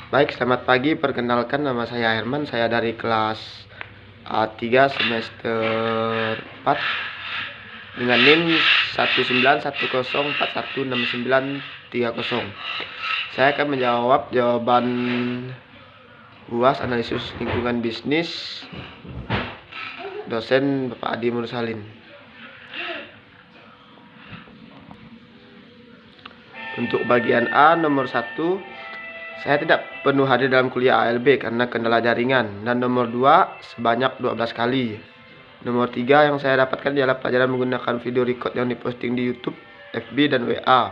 Baik, selamat pagi. Perkenalkan, nama saya Herman. Saya dari kelas A3 semester 4 dengan NIM 191041693. Saya akan menjawab jawaban UAS analisis lingkungan bisnis dosen Bapak Adi Mursalin. Untuk bagian A nomor 1, saya tidak penuh hadir dalam kuliah ALB karena kendala jaringan. Dan nomor 2, sebanyak 12 kali. Nomor 3 yang saya dapatkan ialah pelajaran menggunakan video record yang diposting di YouTube, FB, dan WA.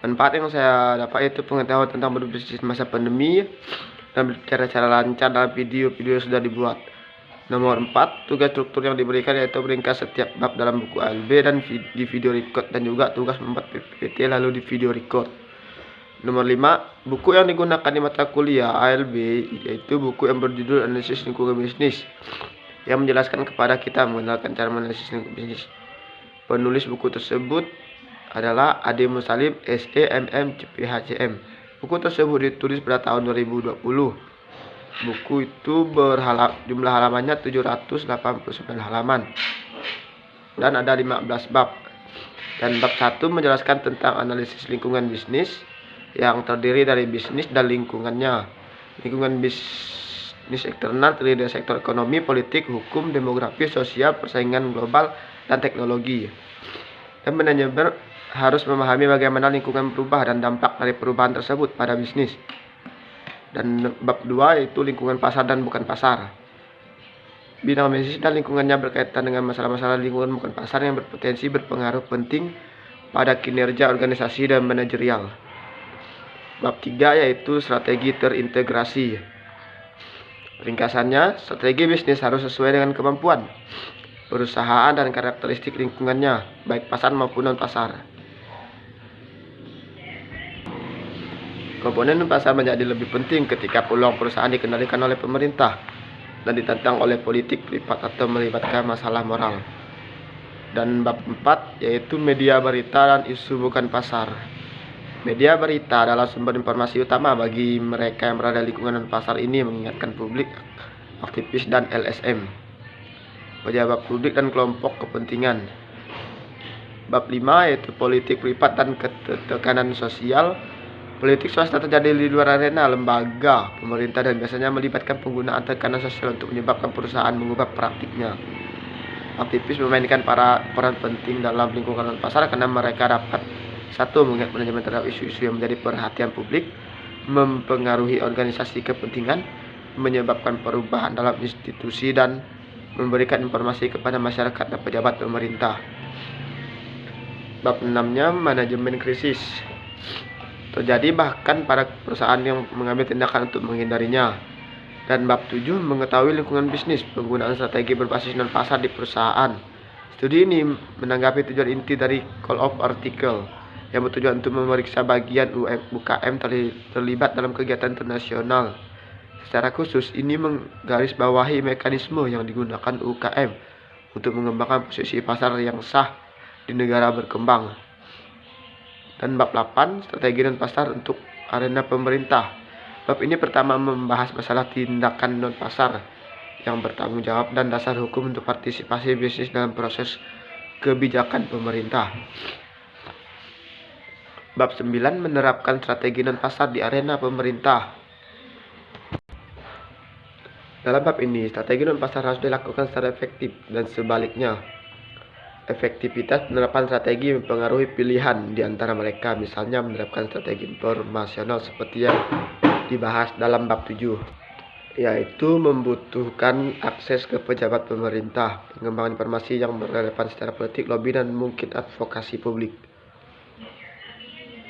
Manfaat yang saya dapat yaitu pengetahuan tentang berbisnis masa pandemi dan cara-cara lancar dalam video-video yang sudah dibuat. Nomor 4, tugas struktur yang diberikan yaitu meringkas setiap bab dalam buku ALB dan di video record, dan juga tugas membuat PPT lalu di video record. Nomor 5, buku yang digunakan di mata kuliah ALB yaitu buku yang berjudul Analisis Lingkungan Bisnis, yang menjelaskan kepada kita mengenalkan cara menganalisis lingkungan bisnis. Penulis buku tersebut adalah Adi Mursalin, SE, MM, CPHCM. Buku tersebut ditulis pada tahun 2020. Buku itu jumlah halamannya 789 halaman dan ada 15 bab. Dan bab 1 menjelaskan tentang analisis lingkungan bisnis yang terdiri dari bisnis dan lingkungannya. Lingkungan bisnis eksternal terdiri dari sektor ekonomi, politik, hukum, demografi, sosial, persaingan global, dan teknologi. Dan manajemen harus memahami bagaimana lingkungan berubah dan dampak dari perubahan tersebut pada bisnis. Dan bab 2 yaitu lingkungan pasar dan bukan pasar. Bidang bisnis dan lingkungannya berkaitan dengan masalah-masalah lingkungan bukan pasar yang berpotensi berpengaruh penting pada kinerja organisasi dan manajerial. Bab 3 yaitu strategi terintegrasi. Ringkasannya, strategi bisnis harus sesuai dengan kemampuan perusahaan dan karakteristik lingkungannya, baik pasar maupun non-pasar. Komponen pasar menjadi lebih penting ketika peluang perusahaan dikendalikan oleh pemerintah dan ditantang oleh politik privat atau melibatkan masalah moral. Dan bab 4 yaitu media berita dan isu bukan pasar. Media berita adalah sumber informasi utama bagi mereka yang berada di lingkungan pasar ini, mengingatkan publik, aktivis, dan LSM, pejabat publik dan kelompok kepentingan. Bab 5 yaitu politik privat dan ketekanan sosial. Politik swasta terjadi di luar arena lembaga pemerintah dan biasanya melibatkan penggunaan tekanan sosial untuk menyebabkan perusahaan mengubah praktiknya. Aktivis memainkan peran penting dalam lingkungan pasar karena mereka dapat 1. Mengingat manajemen terhadap isu-isu yang menjadi perhatian publik, mempengaruhi organisasi kepentingan, menyebabkan perubahan dalam institusi, dan memberikan informasi kepada masyarakat dan pejabat pemerintah. Bab 6-nya manajemen krisis. Terjadi bahkan pada perusahaan yang mengambil tindakan untuk menghindarinya. Dan bab 7 mengetahui lingkungan bisnis, penggunaan strategi berbasis non-pasar di perusahaan. Studi ini menanggapi tujuan inti dari Call of Article yang bertujuan untuk memeriksa bagian UKM terlibat dalam kegiatan internasional. Secara khusus, ini menggarisbawahi mekanisme yang digunakan UKM untuk mengembangkan posisi pasar yang sah di negara berkembang. Dan bab 8, strategi non-pasar untuk arena pemerintah. Bab ini pertama membahas masalah tindakan non-pasar yang bertanggung jawab dan dasar hukum untuk partisipasi bisnis dalam proses kebijakan pemerintah. Bab 9 menerapkan strategi non-pasar di arena pemerintah. Dalam bab ini, strategi non-pasar harus dilakukan secara efektif dan sebaliknya. Efektivitas penerapan strategi mempengaruhi pilihan di antara mereka, misalnya menerapkan strategi informasional seperti yang dibahas dalam bab 7, yaitu membutuhkan akses ke pejabat pemerintah, pengembangan informasi yang relevan secara politik, lobby, dan mungkin advokasi publik.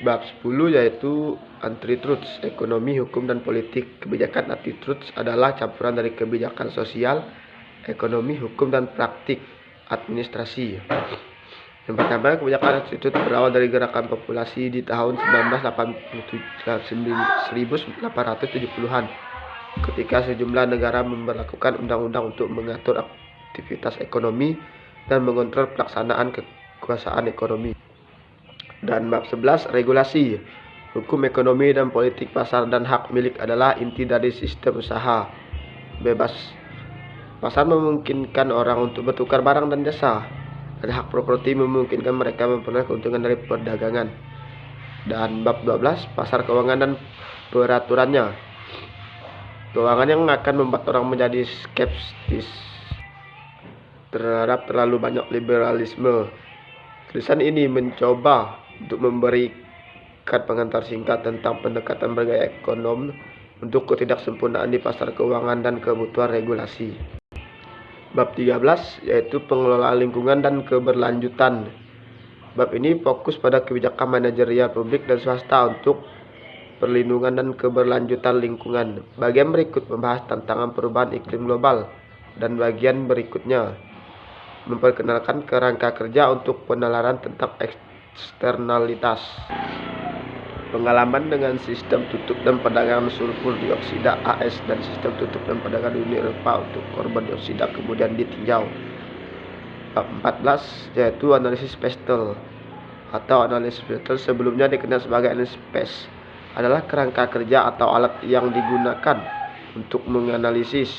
Bab 10 yaitu anti-truths, ekonomi, hukum, dan politik. Kebijakan anti-truths adalah campuran dari kebijakan sosial, ekonomi, hukum, dan praktik administrasi. Yang pertama, kebijakan anti-truths berawal dari gerakan populasi di tahun 1870-an, ketika sejumlah negara memberlakukan undang-undang untuk mengatur aktivitas ekonomi dan mengontrol pelaksanaan kekuasaan ekonomi. Dan bab 11, regulasi. Hukum ekonomi dan politik pasar dan hak milik adalah inti dari sistem usaha bebas. Pasar memungkinkan orang untuk bertukar barang dan jasa, dan hak properti memungkinkan mereka memperoleh keuntungan dari perdagangan. Dan bab 12, pasar keuangan dan peraturannya. Keuangan yang akan membuat orang menjadi skeptis terhadap terlalu banyak liberalisme. Tulisan ini mencoba untuk memberikan pengantar singkat tentang pendekatan bergaya ekonom untuk ketidaksempurnaan di pasar keuangan dan kebutuhan regulasi. Bab 13 yaitu pengelolaan lingkungan dan keberlanjutan. Bab ini fokus pada kebijakan manajerial publik dan swasta untuk perlindungan dan keberlanjutan lingkungan. Bagian berikut membahas tantangan perubahan iklim global, dan bagian berikutnya memperkenalkan kerangka kerja untuk penalaran tentang eksternalitas. Pengalaman dengan sistem tutup dan perdagangan sulfur dioksida AS dan sistem tutup dan perdagangan Uni Eropa untuk karbon dioksida kemudian ditinjau. Bab 14 yaitu analisis Pestel atau analisis Pestel, sebelumnya dikenal sebagai analisis PES, adalah kerangka kerja atau alat yang digunakan untuk menganalisis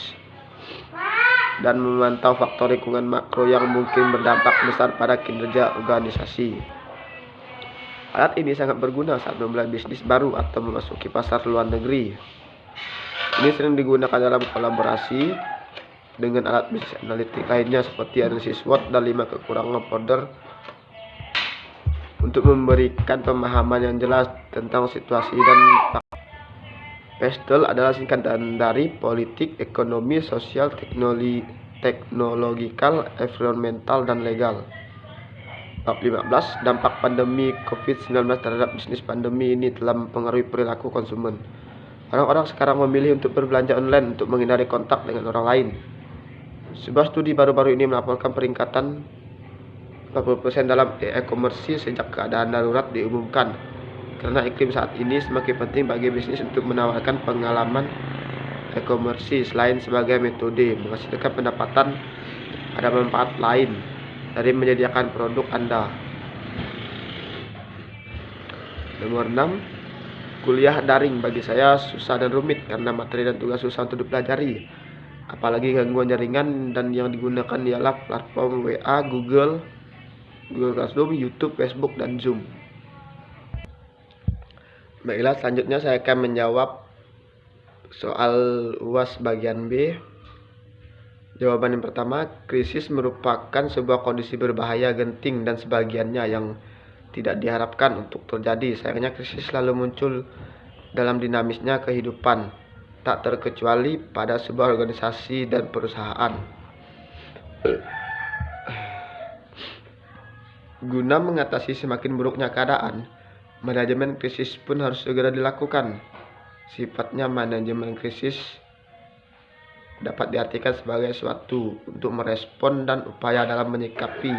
dan memantau faktor lingkungan makro yang mungkin berdampak besar pada kinerja organisasi. Alat ini sangat berguna saat memulai bisnis baru atau memasuki pasar luar negeri. Ini sering digunakan dalam kolaborasi dengan alat bisnis analitik lainnya seperti analisis SWOT dan 5 kekurangan Porter untuk memberikan pemahaman yang jelas tentang situasi dan fakta. Pestel adalah singkatan dari politik, ekonomi, sosial, teknologikal, environmental, dan legal. Bab 15, dampak pandemi COVID-19 terhadap bisnis. Pandemi ini telah mempengaruhi perilaku konsumen. Orang-orang sekarang memilih untuk berbelanja online untuk menghindari kontak dengan orang lain. Sebuah studi baru-baru ini melaporkan peningkatan 40% dalam e-commerce sejak keadaan darurat diumumkan. Karena iklim saat ini semakin penting bagi bisnis untuk menawarkan pengalaman e-commerce selain sebagai metode menghasilkan pendapatan, ada manfaat lain dari menyediakan produk Anda. Nomor 6, kuliah daring bagi saya susah dan rumit karena materi dan tugas susah untuk dipelajari. Apalagi gangguan jaringan, dan yang digunakan ialah platform WA, Google Classroom, YouTube, Facebook, dan Zoom. Baiklah, selanjutnya saya akan menjawab soal UAS bagian B. Jawaban yang pertama, krisis merupakan sebuah kondisi berbahaya, genting, dan sebagiannya yang tidak diharapkan untuk terjadi. Sayangnya krisis selalu muncul dalam dinamisnya kehidupan, tak terkecuali pada sebuah organisasi dan perusahaan. Guna mengatasi semakin buruknya keadaan, manajemen krisis pun harus segera dilakukan. Sifatnya manajemen krisis dapat diartikan sebagai suatu untuk merespon dan upaya dalam menyikapi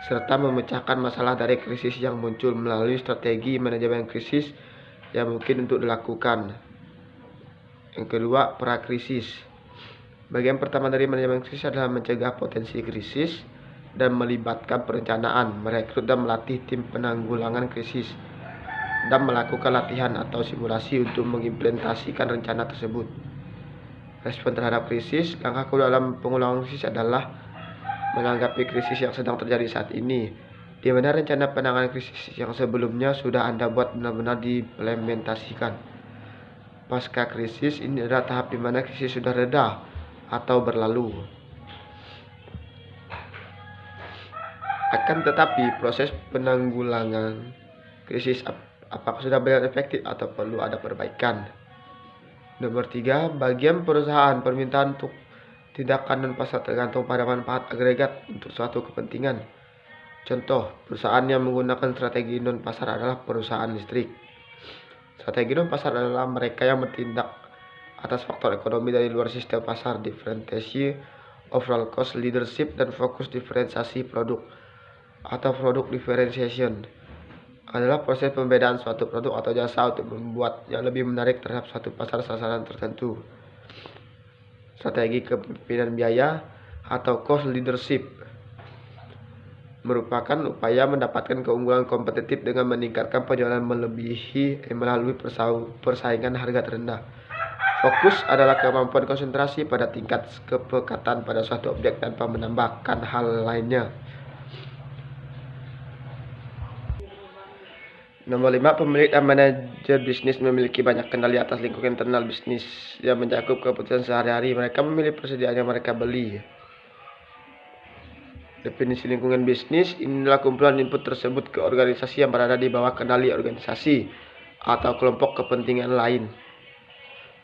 serta memecahkan masalah dari krisis yang muncul melalui strategi manajemen krisis yang mungkin untuk dilakukan. Yang kedua, prakrisis. Bagian pertama dari manajemen krisis adalah mencegah potensi krisis dan melibatkan perencanaan, merekrut dan melatih tim penanggulangan krisis, dan melakukan latihan atau simulasi untuk mengimplementasikan rencana tersebut. Respon terhadap krisis. Langkah kedua dalam pengulangan krisis adalah menanggapi krisis yang sedang terjadi saat ini, di mana rencana penanganan krisis yang sebelumnya sudah Anda buat benar-benar diimplementasikan. Pasca krisis, ini adalah tahap di mana krisis sudah reda atau berlalu. Akan tetapi, proses penanggulangan krisis apakah sudah berjalan efektif atau perlu ada perbaikan? Nomor 3, bagian perusahaan. Permintaan untuk tindakan dan pasar tergantung pada manfaat agregat untuk suatu kepentingan. Contoh, perusahaan yang menggunakan strategi non-pasar adalah perusahaan listrik. Strategi non-pasar adalah mereka yang bertindak atas faktor ekonomi dari luar sistem pasar, diferensiasi, overall cost leadership, dan fokus diferensiasi produk atau product differentiation adalah proses pembedaan suatu produk atau jasa untuk membuatnya lebih menarik terhadap suatu pasar sasaran tertentu. Strategi kepemimpinan biaya atau cost leadership merupakan upaya mendapatkan keunggulan kompetitif dengan meningkatkan penjualan melalui persaingan harga terendah. Fokus adalah kemampuan konsentrasi pada tingkat kepekatan pada suatu objek tanpa menambahkan hal lainnya. Nomor 5, pemilik dan manajer bisnis memiliki banyak kendali atas lingkungan internal bisnis yang mencakup keputusan sehari-hari. Mereka memilih persediaan yang mereka beli. Definisi lingkungan bisnis inilah kumpulan input tersebut ke organisasi yang berada di bawah kendali organisasi atau kelompok kepentingan lain,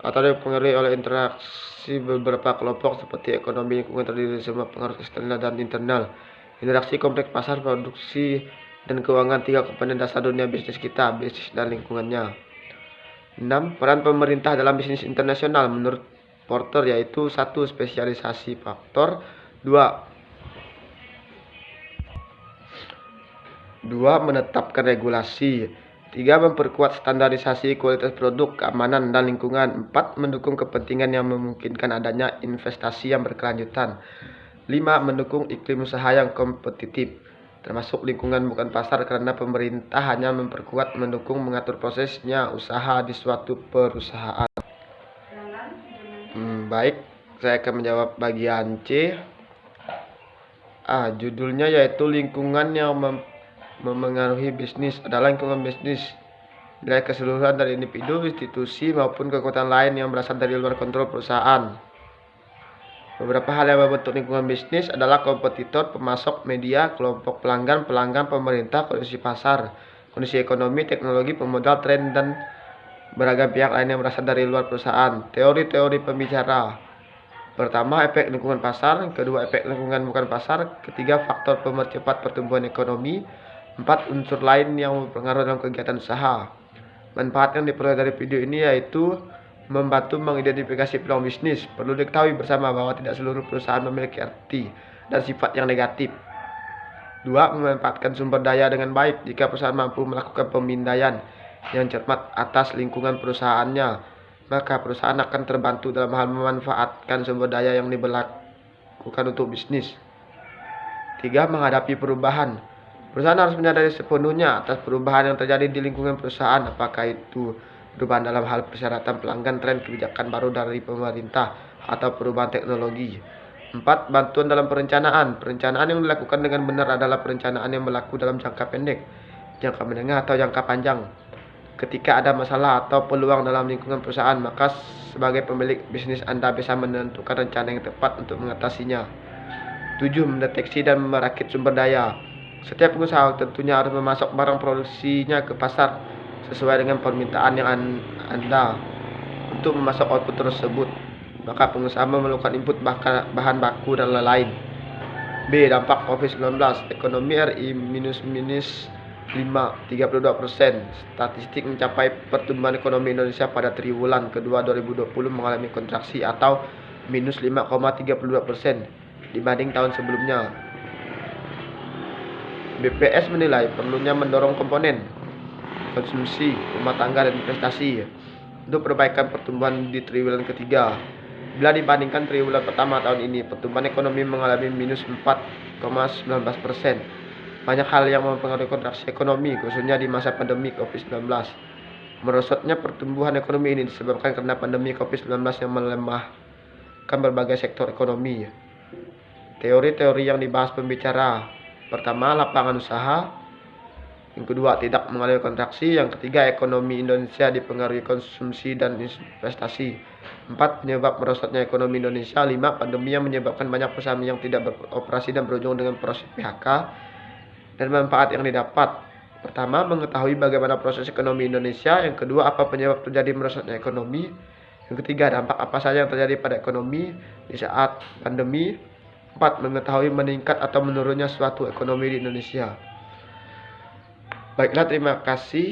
atau dipengaruhi oleh interaksi beberapa kelompok seperti ekonomi lingkungan terdiri dari semua pengaruh eksternal dan internal. Interaksi kompleks pasar, produksi, dan keuangan, 3 komponen dasar dunia bisnis kita, bisnis dan lingkungannya. 6. Peran pemerintah dalam bisnis internasional menurut Porter yaitu 1. Spesialisasi faktor, 2. Menetapkan regulasi, 3. Memperkuat standarisasi kualitas produk, keamanan, dan lingkungan, 4. Mendukung kepentingan yang memungkinkan adanya investasi yang berkelanjutan, 5. Mendukung iklim usaha yang kompetitif, termasuk lingkungan bukan pasar, karena pemerintah hanya memperkuat, mendukung, mengatur prosesnya usaha di suatu perusahaan. Baik, saya akan menjawab bagian C. Judulnya yaitu lingkungan yang memengaruhi bisnis adalah lingkungan bisnis, nilai keseluruhan dari individu, institusi, maupun kekuatan lain yang berasal dari luar kontrol perusahaan. Beberapa hal yang membentuk lingkungan bisnis adalah kompetitor, pemasok, media, kelompok pelanggan, pemerintah, kondisi pasar, kondisi ekonomi, teknologi, pemodal, tren, dan beragam pihak lain yang berasal dari luar perusahaan. Teori-teori pembicara. Pertama, efek lingkungan pasar. Kedua, efek lingkungan bukan pasar. Ketiga, faktor pemercepat pertumbuhan ekonomi. 4. Unsur lain yang berpengaruh dalam kegiatan usaha. Manfaat yang diperoleh dari video ini yaitu membantu mengidentifikasi peluang bisnis. Perlu diketahui bersama bahwa tidak seluruh perusahaan memiliki arti dan sifat yang negatif. 2. Memanfaatkan sumber daya dengan baik. Jika perusahaan mampu melakukan pemindaian yang cermat atas lingkungan perusahaannya, maka perusahaan akan terbantu dalam hal memanfaatkan sumber daya yang dilakukan untuk bisnis. 3. Menghadapi perubahan. Perusahaan harus menyadari sepenuhnya atas perubahan yang terjadi di lingkungan perusahaan, apakah itu perubahan dalam hal persyaratan pelanggan, tren, kebijakan baru dari pemerintah, atau perubahan teknologi. 4. Bantuan dalam perencanaan. Perencanaan yang dilakukan dengan benar adalah perencanaan yang berlaku dalam jangka pendek, jangka menengah, atau jangka panjang. Ketika ada masalah atau peluang dalam lingkungan perusahaan, maka sebagai pemilik bisnis Anda bisa menentukan rencana yang tepat untuk mengatasinya. 7. Mendeteksi dan merakit sumber daya. Setiap pengusaha tentunya harus memasok barang produksinya ke pasar sesuai dengan permintaan yang Anda. Untuk memasok output tersebut, maka pengusaha memerlukan input bahan baku dan lain-lain. B. Dampak COVID-19. Ekonomi RI minus 32%. Statistik mencapai pertumbuhan ekonomi Indonesia pada triwulan kedua 2020 mengalami kontraksi atau minus 5,32% dibanding tahun sebelumnya. BPS menilai perlunya mendorong komponen konsumsi, rumah tangga, dan investasi untuk perbaikan pertumbuhan di triwulan ketiga. Bila dibandingkan triwulan pertama tahun ini, pertumbuhan ekonomi mengalami minus 4,19%. Banyak hal yang mempengaruhi kontraksi ekonomi, khususnya di masa pandemi COVID-19. Merosotnya pertumbuhan ekonomi ini disebabkan karena pandemi COVID-19 yang melemahkan berbagai sektor ekonomi. Teori-teori yang dibahas pembicara. Pertama, lapangan usaha. Yang kedua, tidak mengalami kontraksi. Yang ketiga, ekonomi Indonesia dipengaruhi konsumsi dan investasi. 4. Penyebab merosotnya ekonomi Indonesia. 5. Pandemi yang menyebabkan banyak perusahaan yang tidak beroperasi dan berujung dengan proses PHK. Dan manfaat yang didapat. Pertama, mengetahui bagaimana proses ekonomi Indonesia. Yang kedua, apa penyebab terjadi merosotnya ekonomi. Yang ketiga, dampak apa saja yang terjadi pada ekonomi di saat pandemi. 4. Mengetahui meningkat atau menurunnya suatu ekonomi di Indonesia. Baiklah, terima kasih.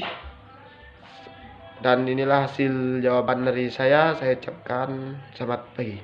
Dan inilah hasil jawaban dari saya. Saya ucapkan selamat pagi.